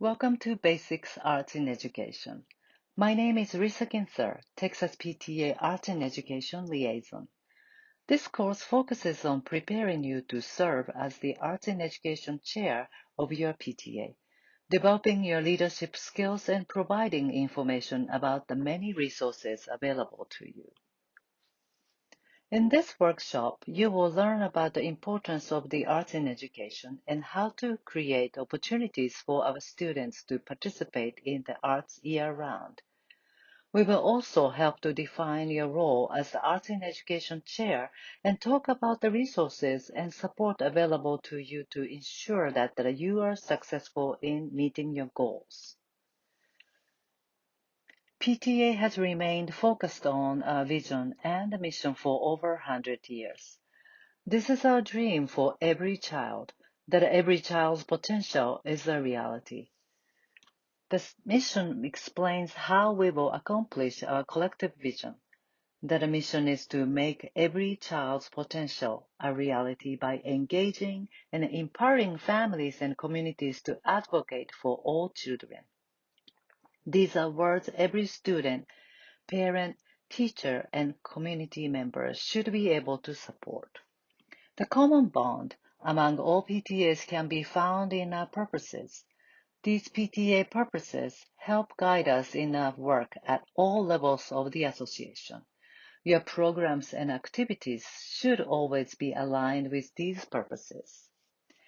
Welcome to Basics Arts in Education. My name is Risa Kinser, Texas PTA Art and Education Liaison. This course focuses on preparing you to serve as the Arts in Education Chair of your PTA, developing your leadership skills and providing information about the many resources available to you. In this workshop, you will learn about the importance of the arts in education and how to create opportunities for our students to participate in the arts year-round. We will also help to define your role as the Arts in Education Chair and talk about the resources and support available to you to ensure that you are successful in meeting your goals. PTA has remained focused on our vision and mission for over 100 years. This is our dream for every child, that every child's potential is a reality. This mission explains how we will accomplish our collective vision. That mission is to make every child's potential a reality by engaging and empowering families and communities to advocate for all children. These are words every student, parent, teacher, and community member should be able to support. The common bond among all PTAs can be found in our purposes. These PTA purposes help guide us in our work at all levels of the association. Your programs and activities should always be aligned with these purposes.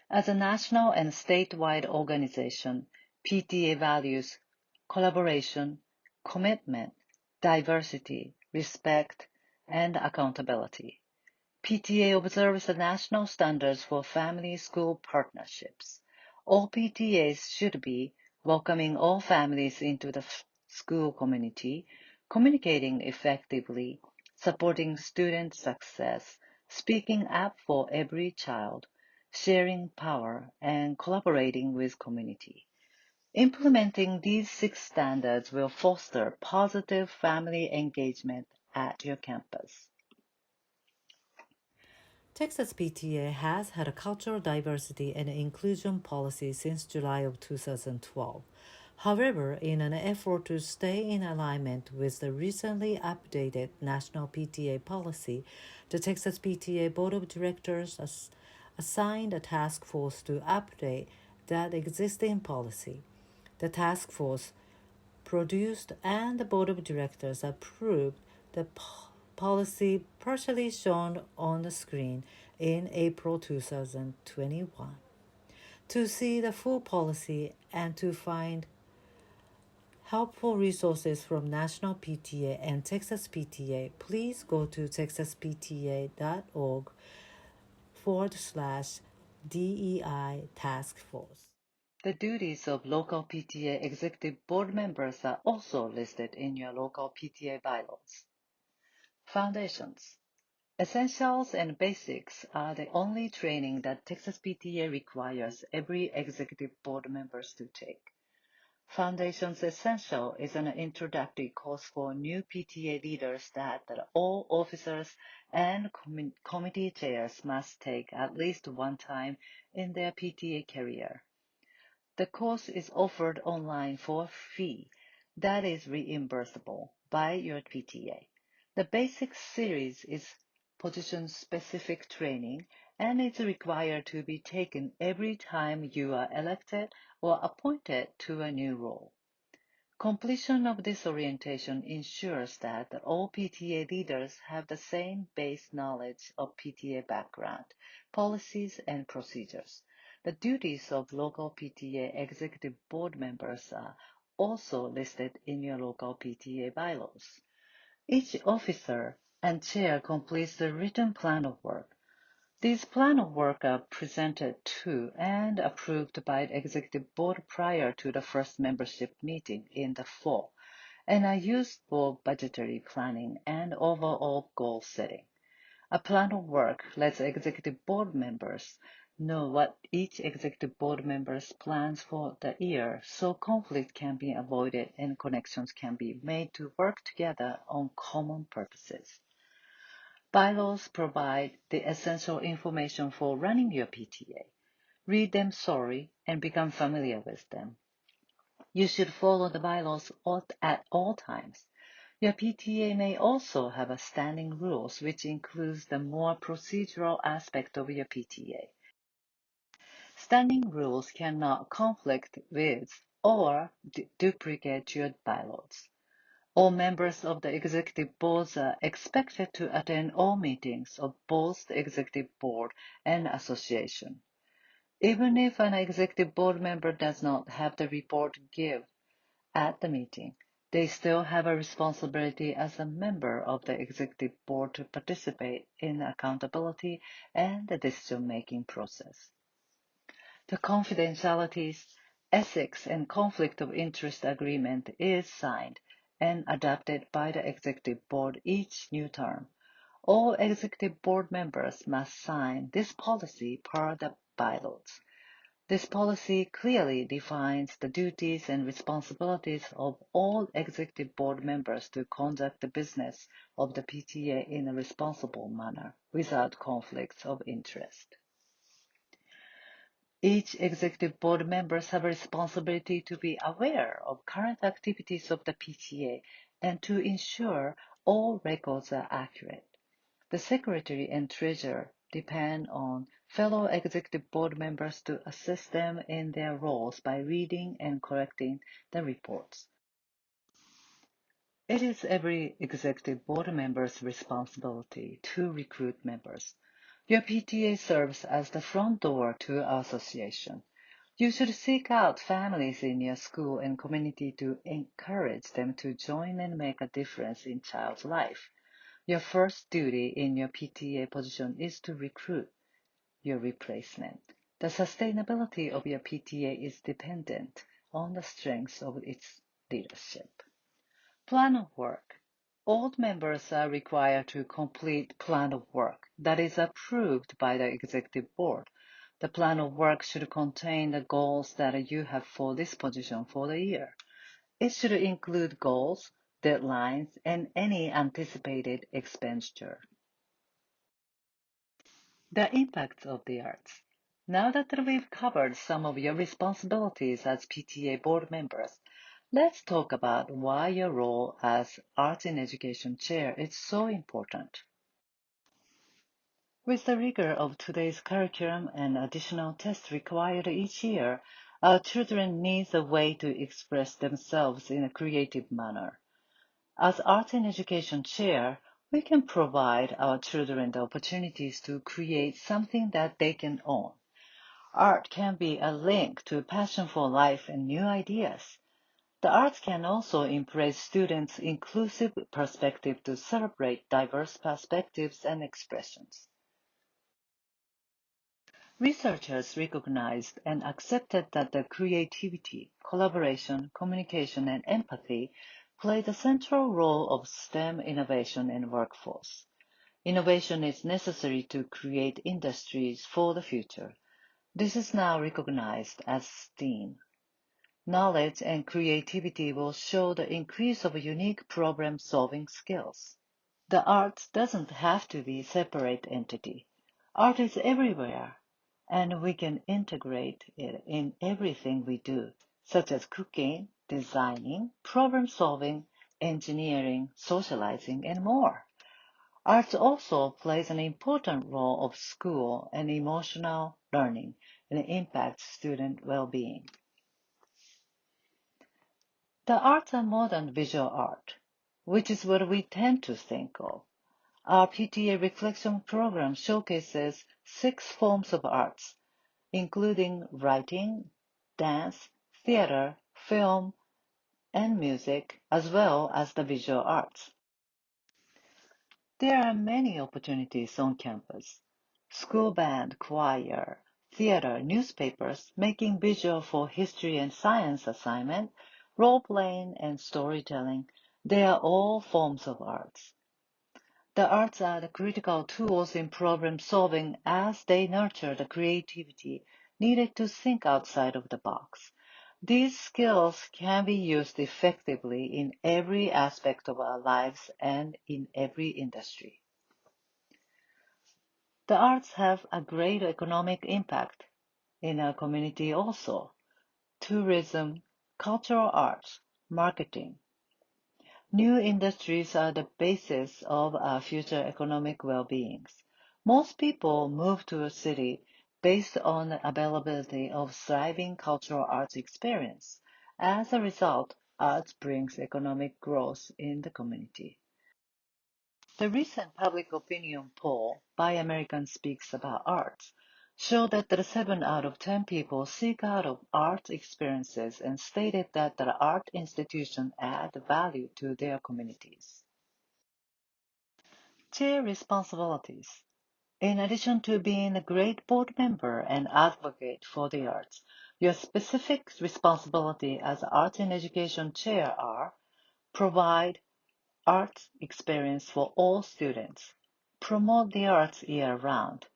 As a national and statewide organization, PTA values collaboration, commitment, diversity, respect, and accountability. PTA observes the national standards for family-school partnerships. All PTAs should be welcoming all families into the school community, communicating effectively, supporting student success, speaking up for every child, sharing power, and collaborating with community. Implementing these 6 standards will foster positive family engagement at your campus. Texas PTA has had a cultural diversity and inclusion policy since July of 2012. However, in an effort to stay in alignment with the recently updated National PTA policy, the Texas PTA Board of Directors assigned a task force to update that existing policy. The task force produced and the Board of Directors approved the policy partially shown on the screen in April 2021. To see the full policy and to find helpful resources from National PTA and Texas PTA, please go to texaspta.org/DEI Task Force. The duties of local PTA executive board members are also listed in your local PTA bylaws. Foundations. Essentials and basics are the only training that Texas PTA requires every executive board members to take. Foundations Essential is an introductory course for new PTA leaders that all officers and committee chairs must take at least one time in their PTA career. The course is offered online for a fee that is reimbursable by your PTA. The basic series is position-specific training and is required to be taken every time you are elected or appointed to a new role. Completion of this orientation ensures that all PTA leaders have the same base knowledge of PTA background, policies, and procedures. The duties of local PTA executive board members are also listed in your local PTA bylaws. Each officer and chair completes the written plan of work. These plan of work are presented to and approved by the Executive Board prior to the first membership meeting in the fall and are used for budgetary planning and overall goal setting. A plan of work lets Executive Board members know what each Executive Board member's plans for the year so conflict can be avoided and connections can be made to work together on common purposes. Bylaws provide the essential information for running your PTA. Read them thoroughly and become familiar with them. You should follow the bylaws at all times. Your PTA may also have a standing rules, which includes the more procedural aspect of your PTA. Standing rules cannot conflict with or duplicate your bylaws. All members of the executive boards are expected to attend all meetings of both the executive board and association. Even if an executive board member does not have the report to give at the meeting, they still have a responsibility as a member of the executive board to participate in accountability and the decision-making process. The confidentialities, ethics, and conflict of interest agreement is signed and adopted by the executive board each new term. All executive board members must sign this policy per the bylaws. This policy clearly defines the duties and responsibilities of all executive board members to conduct the business of the PTA in a responsible manner without conflicts of interest. Each executive board members have a responsibility to be aware of current activities of the PTA and to ensure all records are accurate. The secretary and treasurer depend on fellow executive board members to assist them in their roles by reading and correcting the reports. It is every executive board member's responsibility to recruit members. Your PTA serves as the front door to our association. You should seek out families in your school and community to encourage them to join and make a difference in child's life. Your first duty in your PTA position is to recruit your replacement. The sustainability of your PTA is dependent on the strength of its leadership. Plan of work. All members are required to complete plan of work that is approved by the executive board. The plan of work should contain the goals that you have for this position for the year. It should include goals, deadlines, and any anticipated expenditure. The impacts of the arts. Now that we've covered some of your responsibilities as PTA board members, let's talk about why your role as Arts in Education Chair is so important. With the rigor of today's curriculum and additional tests required each year, our children need a way to express themselves in a creative manner. As Arts in Education Chair, we can provide our children the opportunities to create something that they can own. Art can be a link to passion for life and new ideas. The arts can also embrace students' inclusive perspective to celebrate diverse perspectives and expressions. Researchers recognized and accepted that the creativity, collaboration, communication, and empathy play the central role of STEM innovation in workforce. Innovation is necessary to create industries for the future. This is now recognized as STEAM. Knowledge and creativity will show the increase of unique problem-solving skills. The arts doesn't have to be a separate entity. Art is everywhere, and we can integrate it in everything we do, such as cooking, designing, problem-solving, engineering, socializing, and more. Arts also plays an important role of school and emotional learning and impacts student well-being. The arts are more than visual art, which is what we tend to think of. Our PTA reflection program showcases 6 forms of arts, including writing, dance, theater, film, and music, as well as the visual arts. There are many opportunities on campus. School band, choir, theater, newspapers, making visual for history and science assignment, role-playing, and storytelling. They are all forms of arts. The arts are the critical tools in problem solving as they nurture the creativity needed to think outside of the box. These skills can be used effectively in every aspect of our lives and in every industry. The arts have a great economic impact in our community also. Tourism, Cultural arts, marketing. New industries are the basis of our future economic well-being. Most people move to a city based on the availability of thriving cultural arts experience. As a result, arts brings economic growth in the community. The recent public opinion poll by American Speaks About Arts showed that the 7 out of 10 people seek out of art experiences and stated that the art institution add value to their communities. Chair responsibilities. In addition to being a great board member and advocate for the arts, your specific responsibility as Arts and Education Chair are provide arts experience for all students, promote the arts year-round,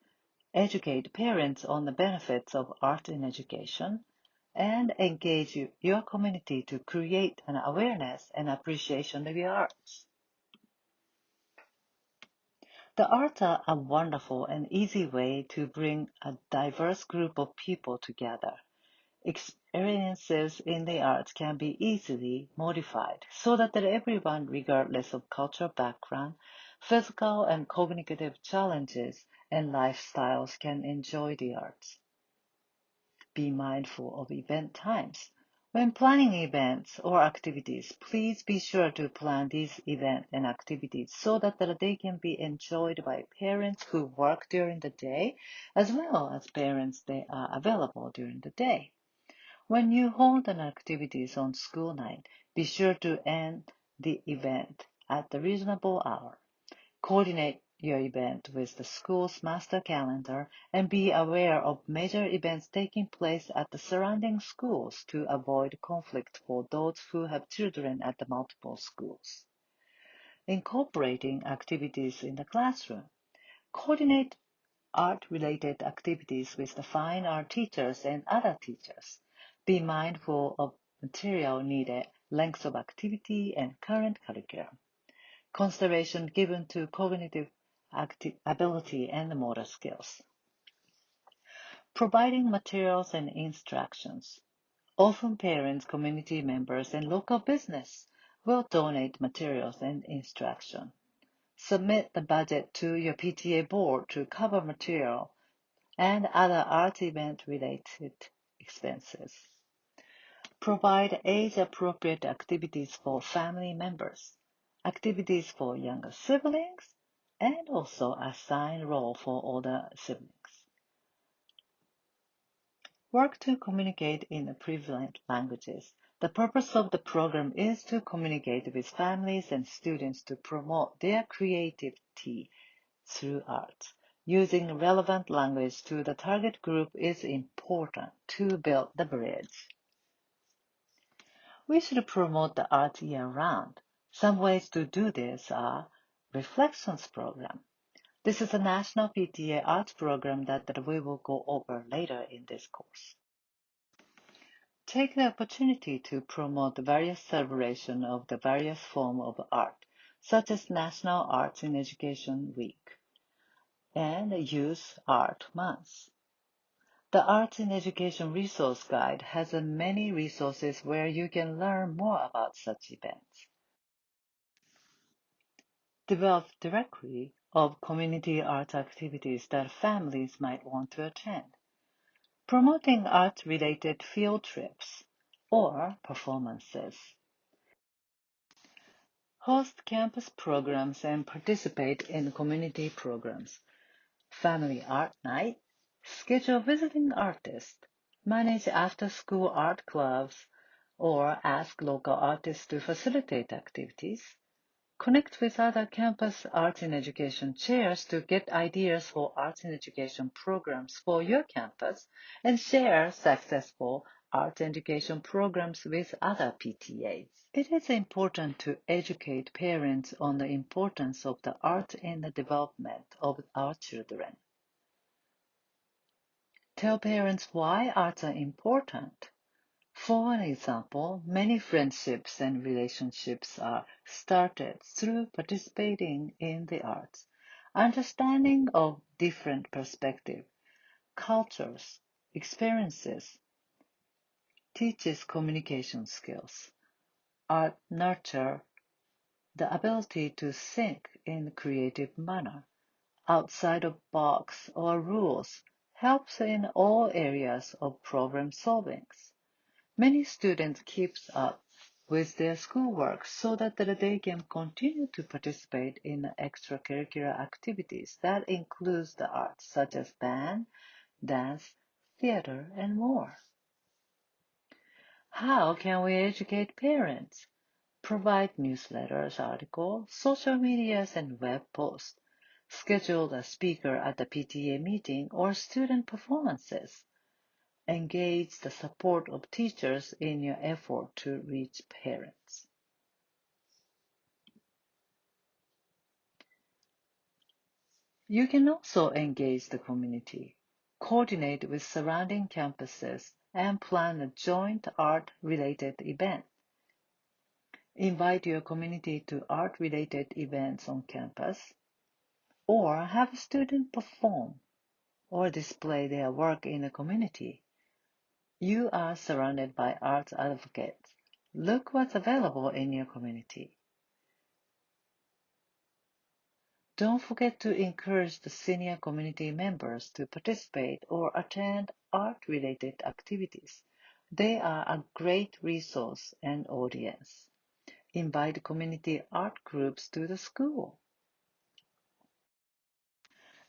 educate parents on the benefits of art in education, and engage your community to create an awareness and appreciation of the arts. The arts are a wonderful and easy way to bring a diverse group of people together. Experiences in the arts can be easily modified so that everyone, regardless of cultural background, physical and cognitive challenges, and lifestyles, can enjoy the arts. Be mindful of event times. When planning events or activities, please be sure to plan these events and activities so that they can be enjoyed by parents who work during the day, as well as parents that are available during the day. When you hold an activities on school night, be sure to end the event at the reasonable hour. Coordinate your event with the school's master calendar and be aware of major events taking place at the surrounding schools to avoid conflict for those who have children at the multiple schools. Incorporating activities in the classroom. Coordinate art-related activities with the fine art teachers and other teachers. Be mindful of material needed, length of activity, and current curriculum. Consideration given to cognitive ability and motor skills. Providing materials and instructions. Often parents, community members, and local business will donate materials and instruction. Submit the budget to your PTA board to cover material and other art event-related expenses. Provide age-appropriate activities for family members, activities for younger siblings, and also assign role for older siblings. Work to communicate in prevalent languages. The purpose of the program is to communicate with families and students to promote their creativity through art. Using relevant language to the target group is important to build the bridge. We should promote the arts year-round. Some ways to do this are Reflections Program. This is a national PTA arts program that we will go over later in this course. Take the opportunity to promote the various celebration of the various forms of art, such as National Arts in Education Week and Youth Art Month. The Arts in Education Resource Guide has many resources where you can learn more about such events. Develop directory of community art activities that families might want to attend. Promoting art-related field trips or performances. Host campus programs and participate in community programs. Family art night. Schedule visiting artists. Manage after-school art clubs or ask local artists to facilitate activities. Connect with other campus arts and education chairs to get ideas for arts and education programs for your campus and share successful arts and education programs with other PTAs. It is important to educate parents on the importance of the art in the development of our children. Tell parents why arts are important. For an example, many friendships and relationships are started through participating in the arts. Understanding of different perspectives, cultures, experiences teaches communication skills. Art nurtures the ability to think in a creative manner, outside of box or rules, helps in all areas of problem solving. Many students keep up with their schoolwork so that they can continue to participate in extracurricular activities that include the arts such as band, dance, theater, and more. How can we educate parents? Provide newsletters, articles, social medias, and web posts. Schedule a speaker at the PTA meeting or student performances. Engage the support of teachers in your effort to reach parents. You can also engage the community, coordinate with surrounding campuses, and plan a joint art-related event. Invite your community to art-related events on campus, or have students perform or display their work in the community. You are surrounded by arts advocates. Look what's available in your community. Don't forget to encourage the senior community members to participate or attend art-related activities. They are a great resource and audience. Invite community art groups to the school.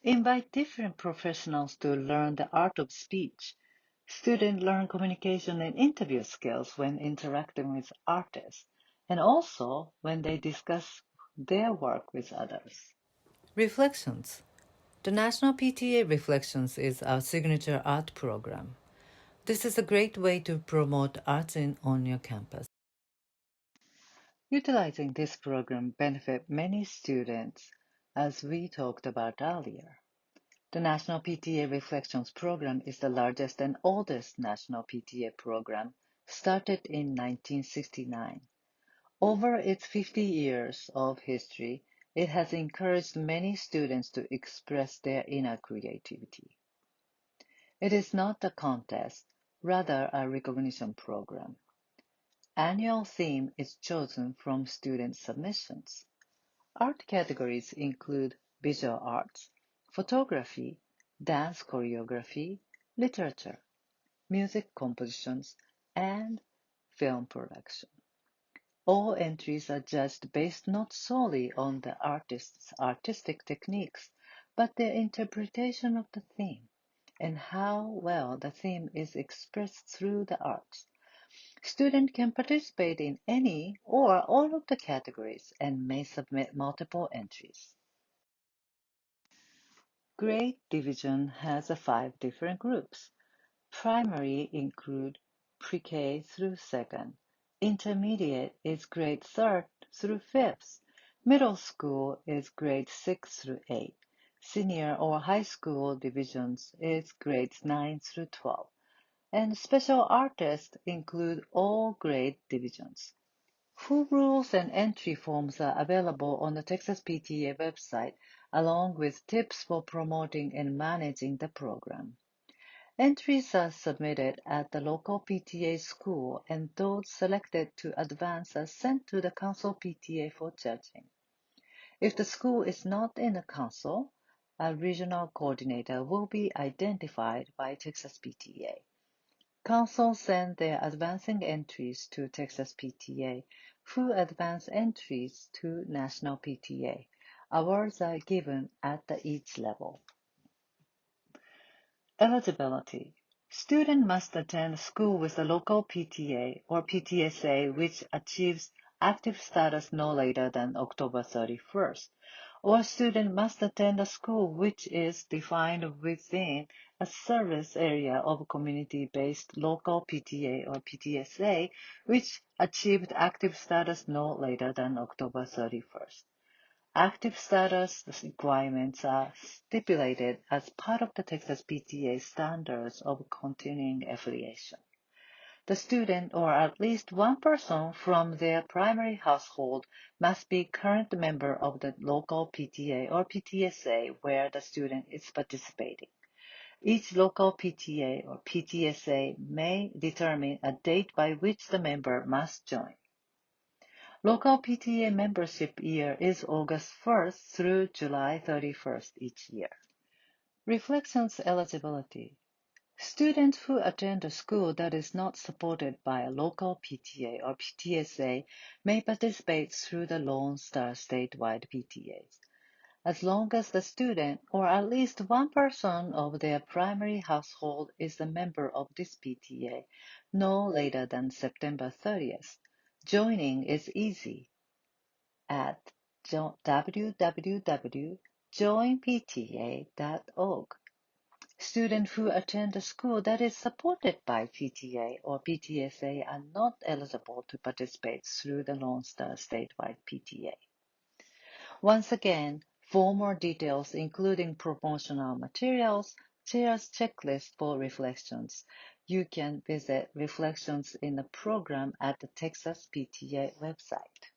Invite different professionals to learn the art of speech. Students learn communication and interview skills when interacting with artists, and also when they discuss their work with others. Reflections. The National PTA Reflections is our signature art program. This is a great way to promote arts on your campus. Utilizing this program benefits many students, as we talked about earlier. The National PTA Reflections program is the largest and oldest national PTA program, started in 1969. Over its 50 years of history, it has encouraged many students to express their inner creativity. It is not a contest, rather a recognition program. Annual theme is chosen from student submissions. Art categories include visual arts, photography, dance choreography, literature, music compositions, and film production. All entries are judged based not solely on the artist's artistic techniques, but their interpretation of the theme and how well the theme is expressed through the arts. Students can participate in any or all of the categories and may submit multiple entries. Grade division has 5 different groups. Primary include pre-K through 2nd. Intermediate is grade 3rd through 5th. Middle school is grade 6 through 8. Senior or high school divisions is grades 9 through 12. And special artists include all grade divisions. Full rules and entry forms are available on the Texas PTA website, along with tips for promoting and managing the program. Entries are submitted at the local PTA school, and those selected to advance are sent to the council PTA for judging. If the school is not in the council, a regional coordinator will be identified by Texas PTA. Council send their advancing entries to Texas PTA, who advance entries to National PTA. Awards are given at each level. Eligibility. Student must attend school with a local PTA or PTSA which achieves active status no later than October 31st, or student must attend a school which is defined within a service area of community-based local PTA or PTSA which achieved active status no later than October 31st. Active status requirements are stipulated as part of the Texas PTA standards of continuing affiliation. The student or at least one person from their primary household must be current member of the local PTA or PTSA where the student is participating. Each local PTA or PTSA may determine a date by which the member must join. Local PTA membership year is August 1st through July 31st each year. Reflections eligibility. Students who attend a school that is not supported by a local PTA or PTSA may participate through the Lone Star statewide PTAs, as long as the student or at least one person of their primary household is a member of this PTA no later than September 30th. Joining is easy at www.joinpta.org. Students who attend a school that is supported by PTA or PTSA are not eligible to participate through the Lone Star statewide PTA. Once again, for more details, including promotional materials, Chair's checklist for reflections, you can visit Reflections in the program at the Texas PTA website.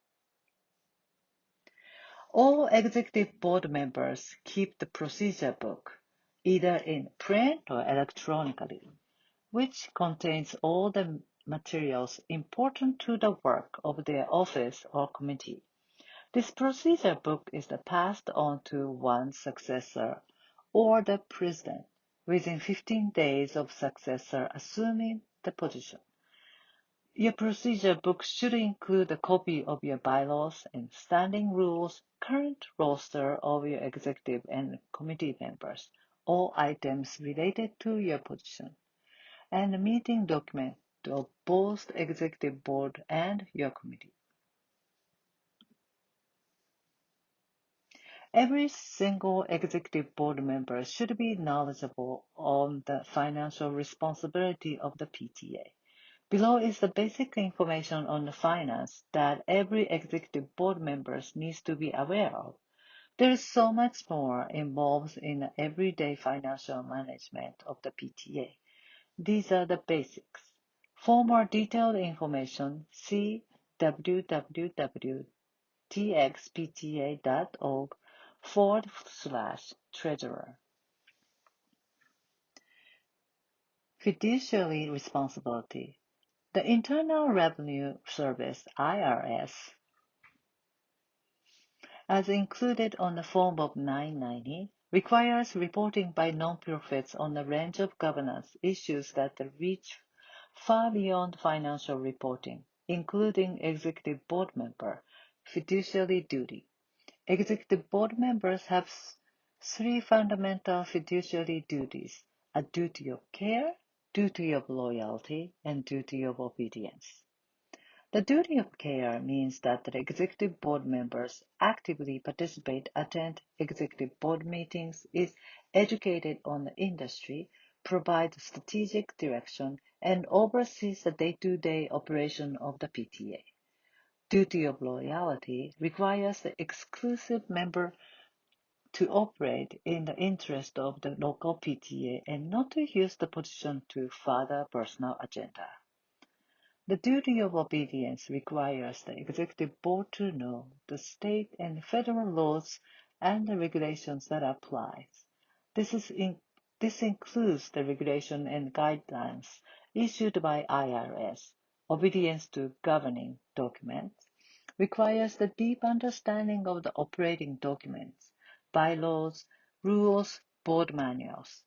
All executive board members keep the procedure book, either in print or electronically, which contains all the materials important to the work of their office or committee. This procedure book is passed on to one's successor or the president within 15 days of successor assuming the position. Your procedure book should include a copy of your bylaws and standing rules, current roster of your executive and committee members, all items related to your position, and a meeting document of both the executive board and your committee. Every single executive board member should be knowledgeable on the financial responsibility of the PTA. Below is the basic information on the finance that every executive board member needs to be aware of. There is so much more involved in the everyday financial management of the PTA. These are the basics. For more detailed information, see www.txpta.org/treasurer. Fiduciary responsibility. The Internal Revenue Service, IRS, as included on the Form of 990, requires reporting by nonprofits on a range of governance issues that reach far beyond financial reporting, including executive board member fiduciary duty. Executive board members have three fundamental fiduciary duties: a duty of care, duty of loyalty, and duty of obedience. The duty of care means that the executive board members actively participate, attend executive board meetings, is educated on the industry, provides strategic direction, and oversees the day-to-day operation of the PTA. Duty of loyalty requires the exclusive member to operate in the interest of the local PTA and not to use the position to further personal agenda. The duty of obedience requires the executive board to know the state and federal laws and the regulations that apply. This includes the regulation and guidelines issued by IRS. Obedience to governing documents requires the deep understanding of the operating documents, bylaws, rules, board manuals.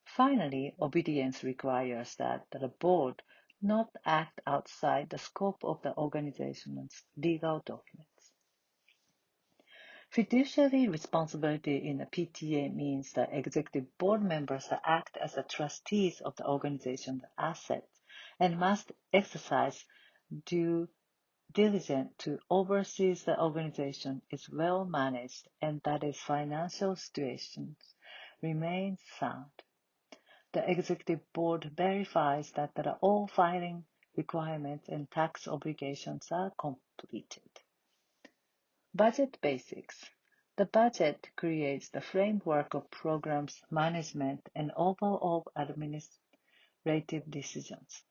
Finally, obedience requires that the board not act outside the scope of the organization's legal documents. Fiduciary responsibility in a PTA means that executive board members act as the trustees of the organization's assets and must exercise due diligence to oversee the organization is well managed and that its financial situations remain sound. The executive board verifies that all filing requirements and tax obligations are completed. Budget basics. The budget creates the framework of programs, management, and overall administrative decisions.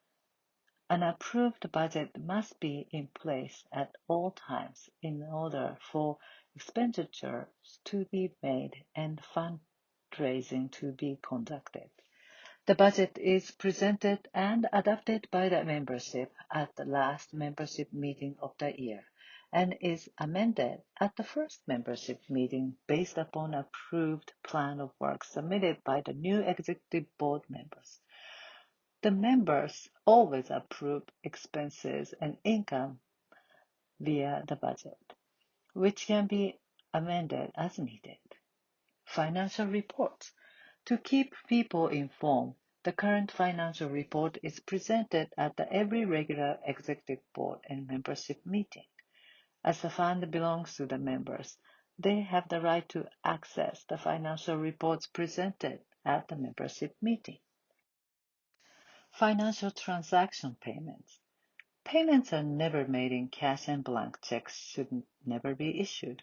An approved budget must be in place at all times in order for expenditures to be made and fund fundraising to be conducted. The budget is presented and adopted by the membership at the last membership meeting of the year and is amended at the first membership meeting based upon approved plan of work submitted by the new executive board members. The members always approve expenses and income via the budget, which can be amended as needed. Financial reports. To keep people informed, the current financial report is presented at every regular executive board and membership meeting. As the fund belongs to the members, they have the right to access the financial reports presented at the membership meeting. Financial transaction payments. Payments are never made in cash and blank checks should never be issued.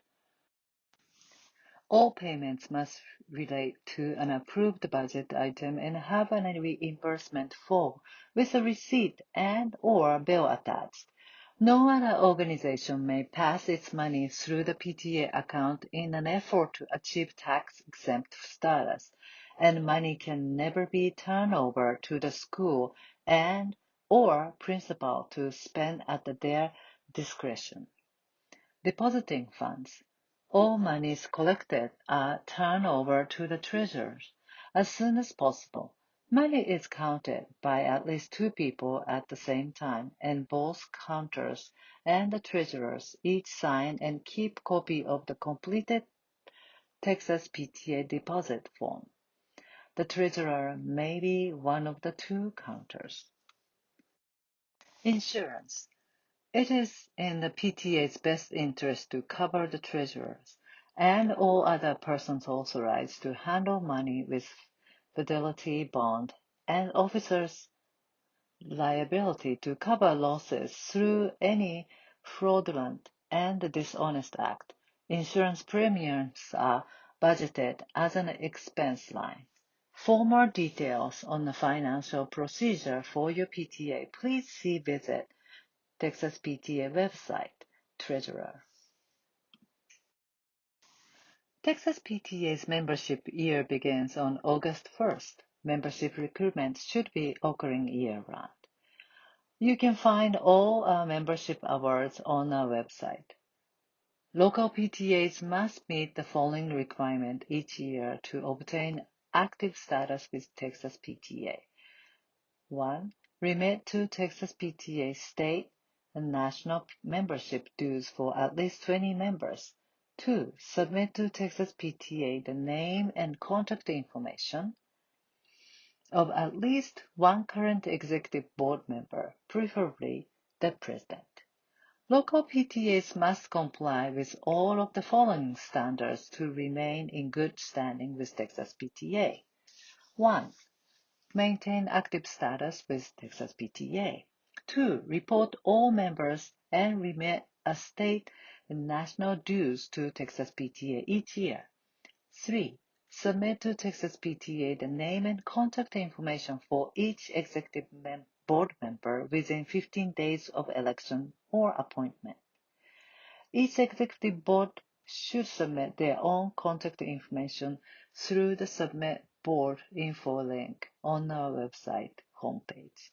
All payments must relate to an approved budget item and have an reimbursement form with a receipt and/or bill attached. No other organization may pass its money through the PTA account in an effort to achieve tax-exempt status, and money can never be turned over to the school and/or principal to spend at their discretion. Depositing funds. All monies collected are turned over to the treasurers as soon as possible. Money is counted by at least two people at the same time, and both counters and the treasurers each sign and keep copy of the completed Texas PTA deposit form. The treasurer may be one of the two counters. Insurance. It is in the PTA's best interest to cover the treasurers and all other persons authorized to handle money with fidelity bond and officers' liability to cover losses through any fraudulent and dishonest act. Insurance premiums are budgeted as an expense line. For more details on the financial procedure for your PTA, please see visit Texas PTA website, Treasurer. Texas PTA's membership year begins on August 1st. Membership recruitment should be occurring year-round. You can find all our membership awards on our website. Local PTAs must meet the following requirement each year to obtain active status with Texas PTA. 1. Remit to Texas PTA state and national membership dues for at least 20 members. 2. Submit to Texas PTA the name and contact information of at least one current executive board member, preferably the president. Local PTAs must comply with all of the following standards to remain in good standing with Texas PTA. 1. Maintain active status with Texas PTA. 2. Report all members and remit a state and national dues to Texas PTA each year. 3. Submit to Texas PTA the name and contact information for each executive board member within 15 days of election or appointment. Each executive board should submit their own contact information through the Submit Board info link on our website homepage.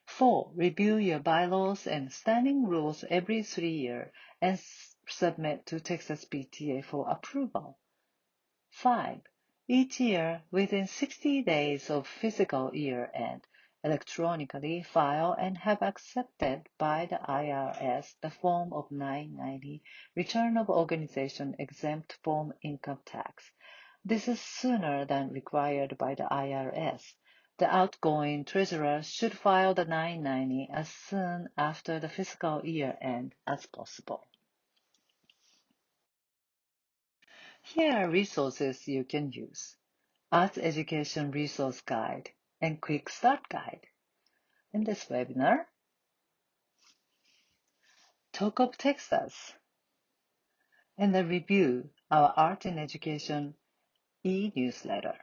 4. Review your bylaws and standing rules every 3 years and submit to Texas PTA for approval. 5. Each year, within 60 days of fiscal year end, electronically file and have accepted by the IRS the Form of 990 Return of Organization Exempt from Income Tax. This is sooner than required by the IRS. The outgoing treasurer should file the 990 as soon after the fiscal year end as possible. Here are resources you can use. Arts Education Resource Guide and Quick Start Guide. In this webinar, Talk of Texas, and the review our Art and Education e-newsletter.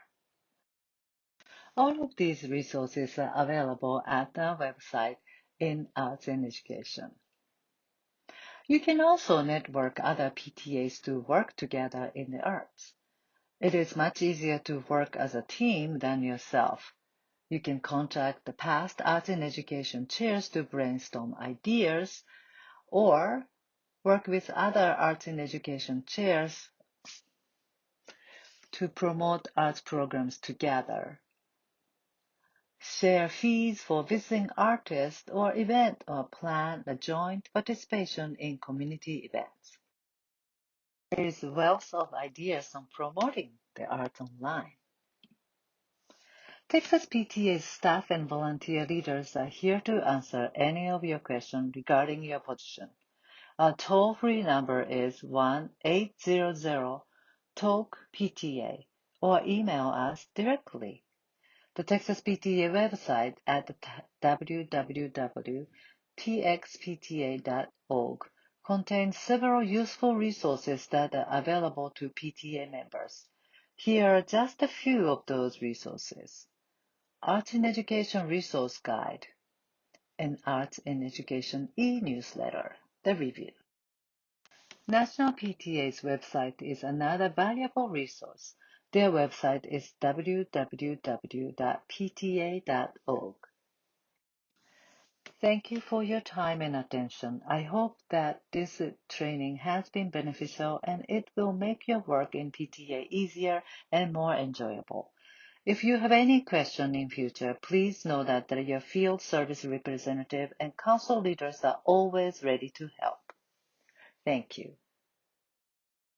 All of these resources are available at our website in Arts and Education. You can also network other PTAs to work together in the arts. It is much easier to work as a team than yourself. You can contact the past arts and education chairs to brainstorm ideas or work with other arts and education chairs to promote arts programs together. Share fees for visiting artists or event or plan a joint participation in community events. There is a wealth of ideas on promoting the arts online. Texas PTA's staff and volunteer leaders are here to answer any of your questions regarding your position. Our toll-free number is 1-800-TALK-PTA or email us directly. The Texas PTA website at www.txpta.org contains several useful resources that are available to PTA members. Here are just a few of those resources. Arts in Education Resource Guide, and Arts in Education e-newsletter, The Review. National PTA's website is another valuable resource. Their website is www.pta.org. Thank you for your time and attention. I hope that this training has been beneficial and it will make your work in PTA easier and more enjoyable. If you have any question in future, please know that your field service representative and council leaders are always ready to help. Thank you.